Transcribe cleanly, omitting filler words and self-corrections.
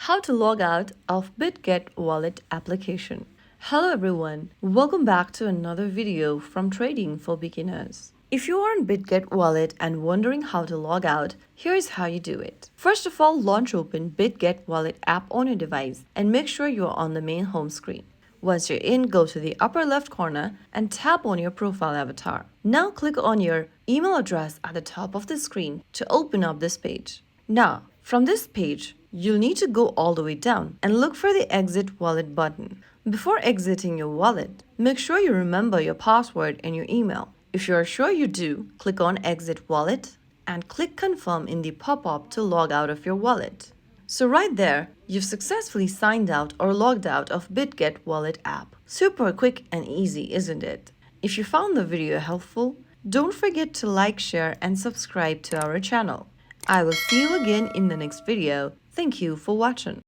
How to log out of Bitget Wallet application. Hello everyone, welcome back to another video from Trading for Beginners. If you are on Bitget Wallet and wondering how to log out, here's how you do it. First of all, launch open Bitget Wallet app on your device and make sure you're on the main home screen. Once you're in, go to the upper left corner and tap on your profile avatar. Now click on your email address at the top of the screen to open up this page. Now, from this page, you'll need to go all the way down and look for the Exit Wallet button. Before exiting your wallet, make sure you remember your password and your email. If you are sure you do, click on Exit Wallet and click Confirm in the pop-up to log out of your wallet. So right there, you've successfully signed out or logged out of Bitget Wallet app. Super quick and easy, isn't it? If you found the video helpful, don't forget to like, share and subscribe to our channel. I will see you again in the next video. Thank you for watching.